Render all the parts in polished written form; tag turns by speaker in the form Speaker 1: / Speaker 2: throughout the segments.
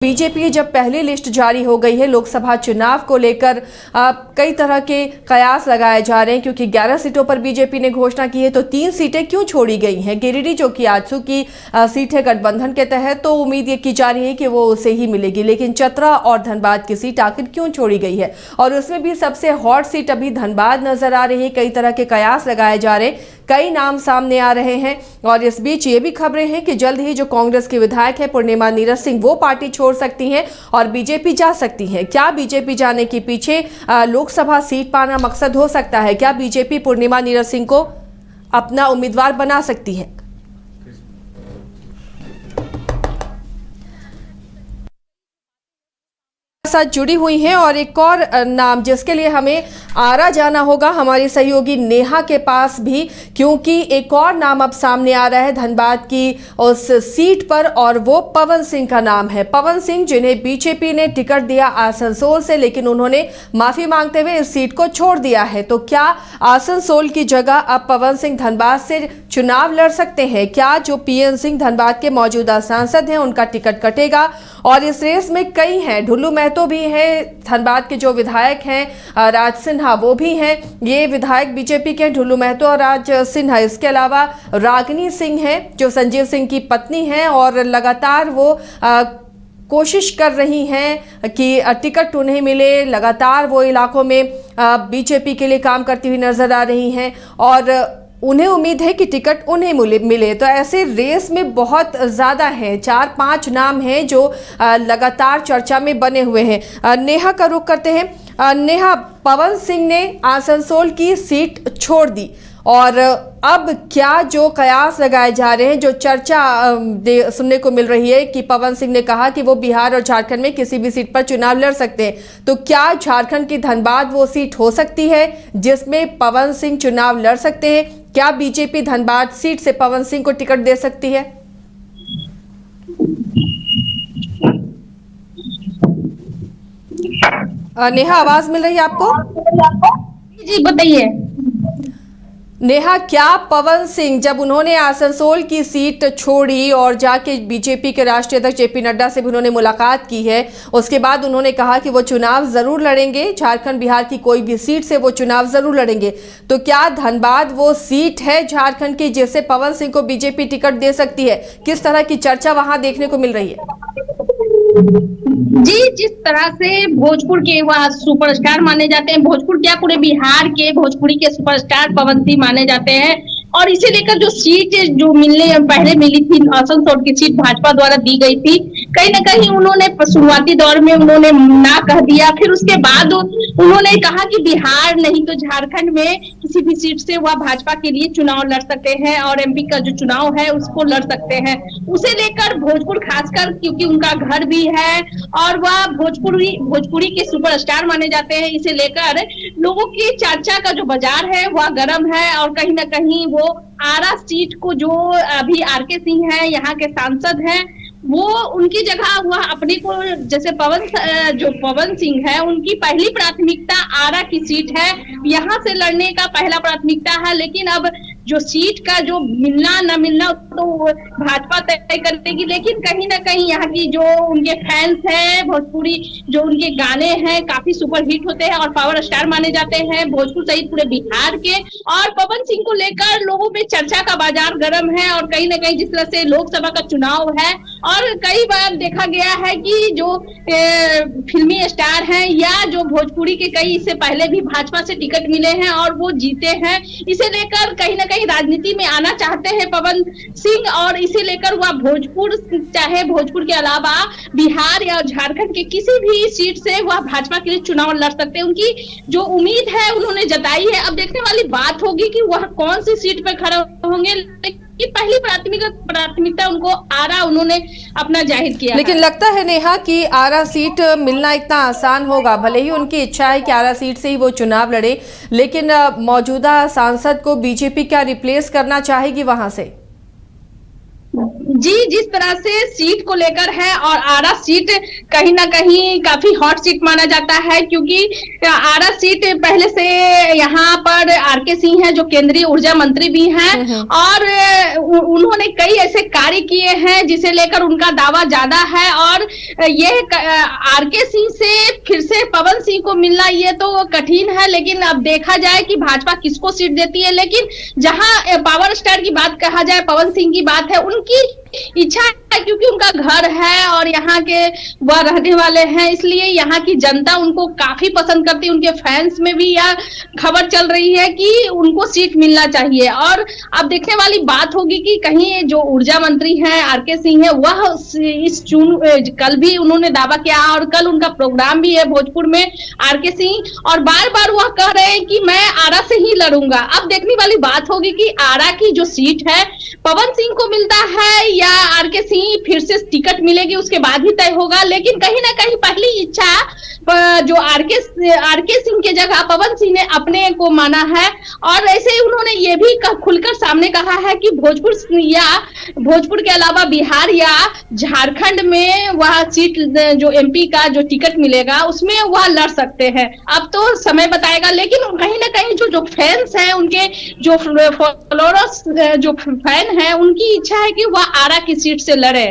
Speaker 1: BJP जब पहली list जारी हो गई है लोकसभा चुनाव को लेकर कई तरह के कयास लगाए जा रहे हैं, क्योंकि 11 सीटों पर बीजेपी ने घोषणा की है तो 3 सीटें क्यों छोड़ी गई हैं। गिरिडीह जो कि आजसू की सीट है गठबंधन के तहत, तो उम्मीद ये की जा रही है कि वो उसे ही मिलेगी, लेकिन चतरा और धनबाद की सीट आखिर क्यों छोड़ी गई है। और उसमें भी सबसे हॉट सीट अभी धनबाद नजर आ रही है। कई तरह के कयास लगाए जा रहे हैं, कई नाम सामने आ रहे हैं। और इस बीच ये भी खबरें हैं कि जल्द ही जो कांग्रेस की विधायक है पूर्णिमा नीरज सिंह वो पार्टी छोड़ सकती हैं और बीजेपी जा सकती हैं। क्या बीजेपी जाने के पीछे लोकसभा सीट पाना मकसद हो सकता है? क्या बीजेपी पूर्णिमा नीरज सिंह को अपना उम्मीदवार बना सकती है? साथ जुड़ी हुई हैं और एक और नाम जिसके लिए हमें आरा जाना होगा हमारी सहयोगी नेहा के पास भी, क्योंकि एक और नाम अब सामने आ रहा है धनबाद की उस सीट पर, और वो पवन सिंह का नाम है। पवन सिंह जिन्हें बीजेपी ने टिकट दिया आसनसोल से, लेकिन उन्होंने माफी मांगते हुए इस सीट को छोड़ दिया है। तो क्या आसनसोल की जगह अब पवन सिंह धनबाद से चुनाव लड़ सकते हैं? क्या जो पीएन सिंह धनबाद के मौजूदा सांसद हैं उनका टिकट कटेगा? और इस रेस में कई हैं, ढुल्लू महतो भी हैं, धनबाद के जो विधायक हैं राज सिन्हा वो भी हैं। ये विधायक बीजेपी के ढुल्लू महतो और राज सिन्हा। इसके अलावा रागिनी सिंह हैं जो संजीव सिंह की पत्नी हैं, और लगातार वो कोशिश कर रही हैं कि टिकट उन्हें मिले। लगातार वो इलाकों में बीजेपी के लिए काम करती हुई नजर आ रही हैं और उन्हें उम्मीद है कि टिकट उन्हें मिले। तो ऐसे रेस में बहुत ज़्यादा हैं, 4-5 नाम हैं जो लगातार चर्चा में बने हुए हैं। नेहा का रुख करते हैं। नेहा, पवन सिंह ने आसनसोल की सीट छोड़ दी और अब क्या जो कयास लगाए जा रहे हैं, जो चर्चा सुनने को मिल रही है कि पवन सिंह ने कहा कि वो बिहार और झारखंड में किसी भी सीट पर चुनाव लड़ सकते हैं, तो क्या झारखंड की धनबाद वो सीट हो सकती है जिसमें पवन सिंह चुनाव लड़ सकते हैं? क्या बीजेपी धनबाद सीट से पवन सिंह को टिकट दे सकती है? नेहा, आवाज मिल रही है आपको?
Speaker 2: जी बताइए
Speaker 1: नेहा, क्या पवन सिंह जब उन्होंने आसनसोल की सीट छोड़ी और जाके बीजेपी के राष्ट्रीय अध्यक्ष जेपी नड्डा से भी उन्होंने मुलाकात की है, उसके बाद उन्होंने कहा कि वो चुनाव जरूर लड़ेंगे, झारखंड बिहार की कोई भी सीट से वो चुनाव जरूर लड़ेंगे, तो क्या धनबाद वो सीट है झारखंड की जिससे पवन सिंह को बीजेपी टिकट दे सकती है? किस तरह की चर्चा वहां देखने को मिल रही है?
Speaker 2: जी, जिस तरह से भोजपुर के वह सुपरस्टार माने जाते हैं, भोजपुर क्या पूरे बिहार के भोजपुरी के सुपरस्टार पवन सिंह माने जाते हैं, और इसे लेकर जो सीट जो पहले मिली थी आसनसोल की सीट भाजपा द्वारा दी गई थी, कहीं ना कहीं उन्होंने शुरुआती दौर में उन्होंने ना कह दिया, फिर उसके बाद उन्होंने कहा कि बिहार नहीं तो झारखंड में किसी भी सीट से वह भाजपा के लिए चुनाव लड़ सकते हैं और एमपी का जो चुनाव है उसको लड़ सकते हैं। उसे लेकर भोजपुर खासकर, क्योंकि उनका घर भी है और वह भोजपुरी के सुपरस्टार माने जाते हैं, इसे लेकर लोगों की चर्चा का जो बाजार है वह गर्म है। और कहीं ना कहीं वो आरा सीट को जो अभी आरके सिंह है यहाँ के सांसद हैं, वो उनकी जगह वह अपने को, जैसे पवन सिंह है उनकी पहली प्राथमिकता आरा की सीट है, यहाँ से लड़ने का पहला प्राथमिकता है। लेकिन अब जो सीट का जो मिलना न मिलना तो भाजपा तय करेगी, लेकिन कहीं ना कहीं यहाँ की जो उनके फैंस हैं, भोजपुरी जो उनके गाने हैं काफी सुपर हिट होते हैं और पावर स्टार माने जाते हैं भोजपुर सहित पूरे बिहार के, और पवन सिंह को लेकर लोगों में चर्चा का बाजार गर्म है। और कहीं ना कहीं जिस तरह से लोकसभा का चुनाव है और कई बार देखा गया है कि जो फिल्मी स्टार हैं या जो भोजपुरी के कई इससे पहले भी भाजपा से टिकट मिले हैं और वो जीते हैं, इसे लेकर कहीं ना कहीं राजनीति में आना चाहते हैं पवन सिंह, और इसे लेकर वह भोजपुर, चाहे भोजपुर के अलावा बिहार या झारखंड के किसी भी सीट से वह भाजपा के लिए चुनाव लड़ सकते हैं। उनकी जो उम्मीद है उन्होंने जताई है। अब देखने वाली बात होगी कि वह कौन सी सीट पर खड़े होंगे, कि पहली प्राथमिकता उनको आरा उन्होंने अपना जाहिर किया।
Speaker 1: लेकिन लगता है नेहा कि आरा सीट मिलना इतना आसान होगा, भले ही उनकी इच्छा है कि आरा सीट से ही वो चुनाव लड़े, लेकिन मौजूदा सांसद को बीजेपी क्या रिप्लेस करना चाहेगी वहां से?
Speaker 2: जी, जिस तरह से सीट को लेकर है और आरा सीट कहीं न कहीं काफ़ी हॉट सीट माना जाता है, क्योंकि आरा सीट पहले से यहाँ पर आरके सिंह हैं जो केंद्रीय ऊर्जा मंत्री भी हैं, और उन्होंने कई ऐसे कार्य किए हैं जिसे लेकर उनका दावा ज़्यादा है। और ये आरके सिंह से फिर से पवन सिंह को मिलना ये तो कठिन है, लेकिन अब देखा जाए कि भाजपा किसको सीट देती है। लेकिन जहाँ पावर स्टार की बात कहा जाए, पवन सिंह की बात है, उनकी इच्छा है, क्योंकि उनका घर है और यहाँ के वह रहने वाले हैं, इसलिए यहाँ की जनता उनको काफी पसंद करती है। उनके फैंस में भी यह खबर चल रही है कि उनको सीट मिलना चाहिए। और अब देखने वाली बात होगी कि कहीं जो ऊर्जा मंत्री हैं आरके सिंह है, वह इस कल भी उन्होंने दावा किया और कल उनका प्रोग्राम भी है भोजपुर में आरके सिंह, और बार बार वह कह रहे हैं कि मैं आरा से ही लड़ूंगा। अब देखने वाली बात होगी कि आरा की जो सीट है पवन सिंह को मिलता है या आरके सिंह फिर से टिकट मिलेगी, उसके बाद ही तय होगा। लेकिन कहीं ना कहीं पहली इच्छा जो आरके सिंह के जगह पवन सिंह ने अपने को माना है। और ऐसे ही उन्होंने ये भी खुलकर सामने कहा है कि भोजपुर के अलावा बिहार या झारखंड में वह सीट जो एमपी का जो टिकट मिलेगा उसमें वह लड़ सकते हैं। अब तो समय बताएगा, लेकिन कहीं ना कहीं जो फैंस हैं, उनके जो फॉलोअर्स जो फैन हैं, उनकी इच्छा है कि वह आरा की सीट से लड़े।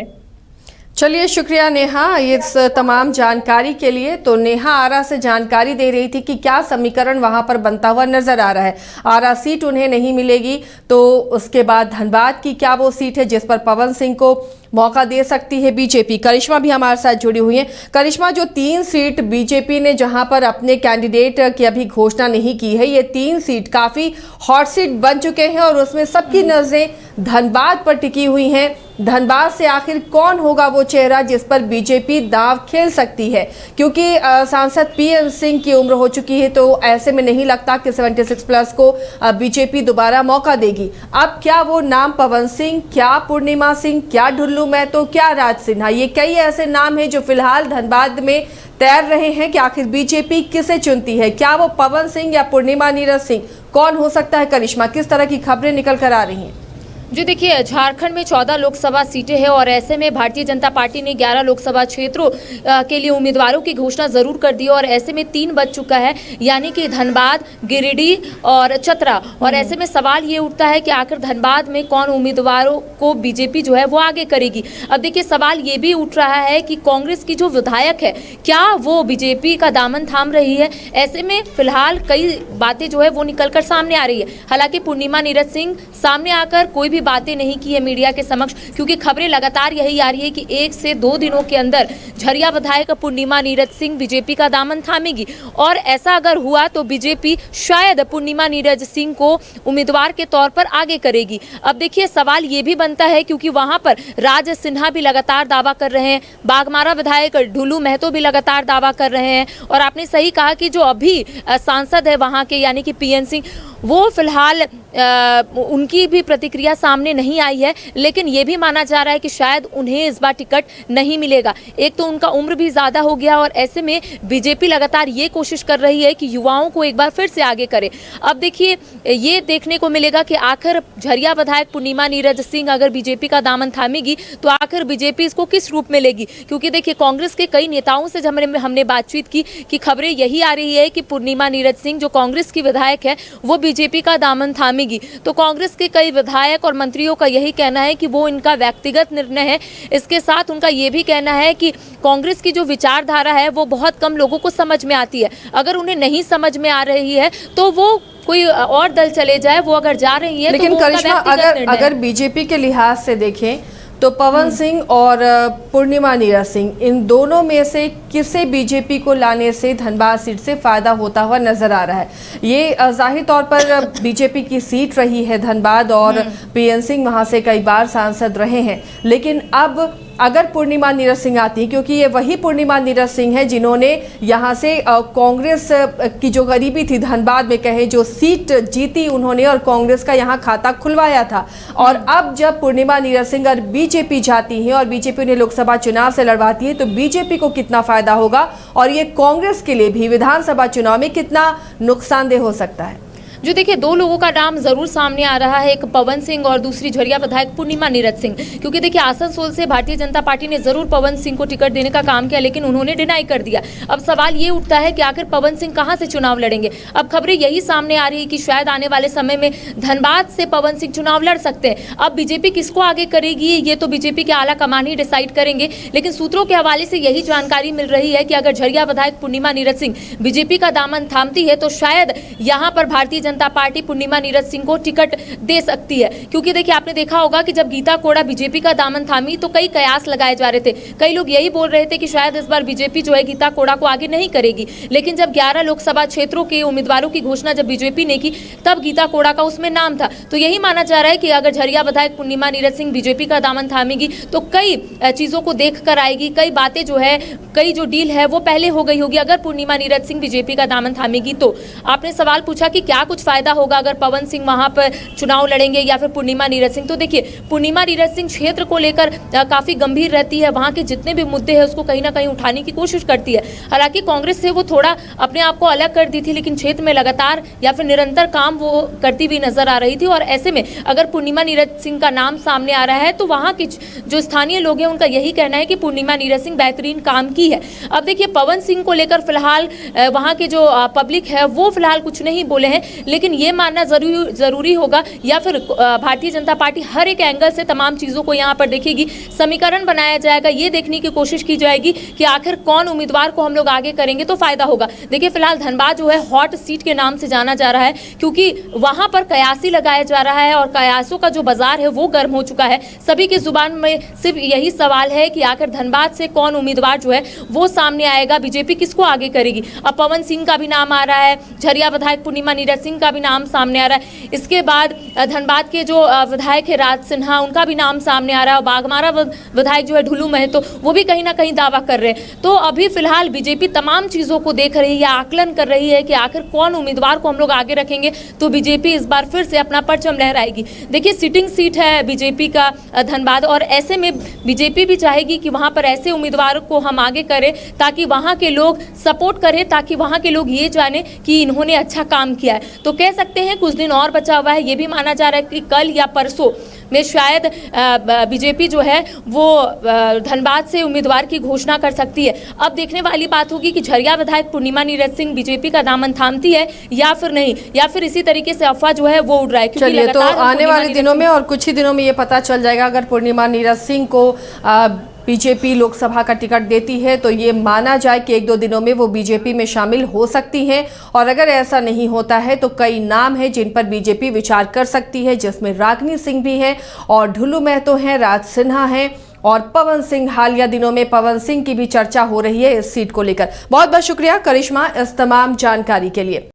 Speaker 1: चलिए, शुक्रिया नेहा इस तमाम जानकारी के लिए। तो नेहा आरा से जानकारी दे रही थी कि क्या समीकरण वहां पर बनता हुआ नजर आ रहा है। आरा सीट उन्हें नहीं मिलेगी तो उसके बाद धनबाद की क्या वो सीट है जिस पर पवन सिंह को मौका दे सकती है बीजेपी। करिश्मा भी हमारे साथ जुड़ी हुई है। करिश्मा, जो 3 सीट बीजेपी ने जहां पर अपने कैंडिडेट की अभी घोषणा नहीं की है, ये 3 सीट काफी हॉट सीट बन चुके हैं और उसमें सबकी नजरें धनबाद पर टिकी हुई हैं। धनबाद से आखिर कौन होगा वो चेहरा जिस पर बीजेपी दांव खेल सकती है, क्योंकि सांसद पीएन सिंह की उम्र हो चुकी है, तो ऐसे में नहीं लगता कि 76 प्लस को बीजेपी दोबारा मौका देगी। अब क्या वो नाम पवन सिंह, क्या पूर्णिमा सिंह, क्या ढुल्लू महतो, क्या राज सिन्हा, ये कई ऐसे नाम हैं जो फिलहाल धनबाद में तैर रहे हैं कि आखिर बीजेपी किसे चुनती है। क्या वो पवन सिंह या पूर्णिमा नीरज सिंह, कौन हो सकता है? करिश्मा, किस तरह की खबरें निकल कर आ रही हैं?
Speaker 3: जी देखिए, झारखंड में 14 लोकसभा सीटें हैं और ऐसे में भारतीय जनता पार्टी ने 11 लोकसभा क्षेत्रों के लिए उम्मीदवारों की घोषणा जरूर कर दी और ऐसे में 3 बच चुका है, यानी कि धनबाद, गिरिडीह और चतरा। और ऐसे में सवाल ये उठता है कि आखिर धनबाद में कौन उम्मीदवारों को बीजेपी जो है वो आगे करेगी। अब देखिए, सवाल ये भी उठ रहा है कि कांग्रेस की जो विधायक है क्या वो बीजेपी का दामन थाम रही है। ऐसे में फिलहाल कई बातें जो है वो निकल कर सामने आ रही है। हालांकि पूर्णिमा नीरज सिंह सामने आकर कोई बातें नहीं की है मीडिया के समक्ष, क्योंकि खबरें लगातार यही आ रही है कि 1 से 2 दिनों के अंदर झरिया विधायक पूर्णिमा नीरज सिंह बीजेपी का दामन थामेगी। और ऐसा अगर हुआ तो बीजेपी शायद पूर्णिमा नीरज सिंह को उम्मीदवार के तौर पर आगे करेगी। अब देखिए, सवाल ये भी बनता है क्योंकि वहां पर राज सिन्हा भी लगातार दावा कर रहे हैं, बाघमारा विधायक ढुल्लू महतो भी लगातार दावा कर रहे हैं। और आपने सही कहा कि जो अभी सांसद है वहां के, यानी कि पीएन सिंह, वो फिलहाल उनकी भी प्रतिक्रिया सामने नहीं आई है, लेकिन ये भी माना जा रहा है कि शायद उन्हें इस बार टिकट नहीं मिलेगा। एक तो उनका उम्र भी ज़्यादा हो गया और ऐसे में बीजेपी लगातार ये कोशिश कर रही है कि युवाओं को एक बार फिर से आगे करे। अब देखिए, ये देखने को मिलेगा कि आखिर झरिया विधायक पूर्णिमा नीरज सिंह अगर बीजेपी का दामन थामेगी तो आखिर बीजेपी इसको किस रूप में लेगी। क्योंकि देखिए, कांग्रेस के कई नेताओं से हमने बातचीत की कि खबरें यही आ रही है कि पूर्णिमा नीरज सिंह जो कांग्रेस की विधायक है वो बीजेपी का दामन थामेगी। तो कांग्रेस के कई विधायक और मंत्रियों का यही कहना है कि वो इनका व्यक्तिगत निर्णय है। इसके साथ उनका ये भी कहना है कि कांग्रेस की जो विचारधारा है वो बहुत कम लोगों को समझ में आती है। अगर उन्हें नहीं समझ में आ रही है तो वो कोई और दल चले जाए, वो अगर जा रही है।
Speaker 1: लेकिन करिश्मा, अगर बीजेपी के लिहाज से देखें तो पवन सिंह और पूर्णिमा नीरज सिंह, इन दोनों में से किसे बीजेपी को लाने से धनबाद सीट से फायदा होता हुआ नजर आ रहा है? ये जाहिर तौर पर बीजेपी की सीट रही है धनबाद और पीएन सिंह वहां से कई बार सांसद रहे हैं, लेकिन अब अगर पूर्णिमा नीरज सिंह आती है, क्योंकि ये वही पूर्णिमा नीरज सिंह है जिन्होंने यहाँ से कांग्रेस की जो गरीबी थी धनबाद में कहे, जो सीट जीती उन्होंने और कांग्रेस का यहाँ खाता खुलवाया था। और अब जब पूर्णिमा नीरज सिंह अगर बीजेपी जाती है और बीजेपी उन्हें लोकसभा चुनाव से लड़वाती है तो बीजेपी को कितना फायदा होगा और ये कांग्रेस के लिए भी विधानसभा चुनाव में कितना नुकसानदेह हो सकता है?
Speaker 3: जो देखिए दो लोगों का नाम जरूर सामने आ रहा है, एक पवन सिंह और दूसरी झरिया विधायक पूर्णिमा नीरज सिंह। क्योंकि देखिए आसनसोल से भारतीय जनता पार्टी ने जरूर पवन सिंह को टिकट देने का काम किया, लेकिन उन्होंने डिनाई कर दिया। अब सवाल ये उठता है कि आखिर पवन सिंह कहां से चुनाव लड़ेंगे। अब खबरें यही सामने आ रही है कि शायद आने वाले समय में धनबाद से पवन सिंह चुनाव लड़ सकते हैं। अब बीजेपी किसको आगे करेगी ये तो बीजेपी के आला कमान ही डिसाइड करेंगे, लेकिन सूत्रों के हवाले से यही जानकारी मिल रही है कि अगर झरिया विधायक पूर्णिमा नीरज सिंह बीजेपी का दामन थामती है तो शायद यहां पर भारतीय जनता पार्टी पूर्णिमा नीरज सिंह को टिकट दे सकती है। क्योंकि देखिए आपने देखा होगा कि जब गीता कोड़ा बीजेपी का दामन थामी तो कई कयास लगाए जा रहे थे। कई लोग यही बोल रहे थे कि शायद इस बार बीजेपी जो है गीता कोड़ा को आगे नहीं करेगी, लेकिन जब 11 लोकसभा क्षेत्रों के उम्मीदवारों की घोषणा जब बीजेपी ने की तब गीता कोड़ा का उसमें नाम था। तो यही माना जा रहा है कि अगर झरिया विधायक पूर्णिमा नीरज सिंह बीजेपी का दामन थामेगी तो कई चीजों को देख कर आएगी, कई बातें जो है, कई जो डील है वो पहले हो गई होगी अगर पूर्णिमा नीरज सिंह बीजेपी का दामन थामेगी तो। आपने सवाल पूछा कि क्या कुछ फायदा होगा अगर पवन सिंह वहां पर चुनाव लड़ेंगे या फिर पूर्णिमा नीरज सिंह। तो देखिए पूर्णिमा नीरज सिंह क्षेत्र को लेकर काफी गंभीर रहती है, वहां के जितने भी मुद्दे हैं उसको कहीं ना कहीं उठाने की कोशिश करती है। हालांकि कांग्रेस से वो थोड़ा अपने आप को अलग कर दी थी, लेकिन क्षेत्र में लगातार या फिर निरंतर काम वो करती हुई नजर आ रही थी। और ऐसे में अगर पूर्णिमा नीरज सिंह का नाम सामने आ रहा है तो वहां के जो स्थानीय लोग हैं उनका यही कहना है कि पूर्णिमा नीरज सिंह बेहतरीन काम की है। अब देखिए पवन सिंह को लेकर फिलहाल वहां के जो पब्लिक है वो फिलहाल कुछ नहीं बोले हैं, लेकिन ये मानना जरूरी होगा या फिर भारतीय जनता पार्टी हर एक एंगल से तमाम चीजों को यहाँ पर देखेगी, समीकरण बनाया जाएगा, ये देखने की कोशिश की जाएगी कि आखिर कौन उम्मीदवार को हम लोग आगे करेंगे तो फायदा होगा। देखिए फिलहाल धनबाद जो है हॉट सीट के नाम से जाना जा रहा है, क्योंकि वहां पर कयासी लगाया जा रहा है और कयासों का जो बाजार है वो गर्म हो चुका है। सभी की जुबान में सिर्फ यही सवाल है कि आखिर धनबाद से कौन उम्मीदवार जो है वो सामने आएगा, बीजेपी किसको आगे करेगी। अब पवन सिंह का भी नाम आ रहा है, झरिया विधायक पूर्णिमा नीरज सिंह का भी नाम सामने आ रहा है, इसके बाद धनबाद के जो विधायक है राज सिन्हा उनका भी नाम सामने आ रहा है, बागमारा विधायक जो है ढुलू महतो वो भी कहीं ना कहीं दावा कर रहे हैं। तो अभी फिलहाल बीजेपी तमाम चीजों को देख रही है, आकलन कर रही है कि आखिर कौन उम्मीदवार को हम लोग आगे रखेंगे तो बीजेपी इस बार फिर से अपना परचम लहराएगी। देखिए सिटिंग सीट है बीजेपी का धनबाद, और ऐसे में बीजेपी भी चाहेगी कि वहां पर ऐसे उम्मीदवारों को हम आगे करें ताकि वहां के लोग सपोर्ट करें, ताकि वहां के लोग ये जाने कि इन्होंने अच्छा काम किया है। तो कह सकते हैं कुछ दिन और बचा हुआ है, ये भी माना जा रहा है कि कल या परसों में शायद बीजेपी जो है वो धनबाद से उम्मीदवार की घोषणा कर सकती है। अब देखने वाली बात होगी कि झरिया विधायक पूर्णिमा नीरज सिंह बीजेपी का दामन थामती है या फिर नहीं, या फिर इसी तरीके से अफवाह जो है वो उड़ रहा है।
Speaker 1: चलिए तो आने वाले दिनों में और कुछ ही दिनों में ये पता चल जाएगा। अगर पूर्णिमा नीरज सिंह को बीजेपी लोकसभा का टिकट देती है तो ये माना जाए कि 1-2 दिनों में वो बीजेपी में शामिल हो सकती हैं, और अगर ऐसा नहीं होता है तो कई नाम हैं जिन पर बीजेपी विचार कर सकती है, जिसमें रागिनी सिंह भी है और ढुलू महतो हैं, राज सिन्हा हैं और पवन सिंह। हालिया दिनों में पवन सिंह की भी चर्चा हो रही है इस सीट को लेकर। बहुत बहुत शुक्रिया करिश्मा इस तमाम जानकारी के लिए।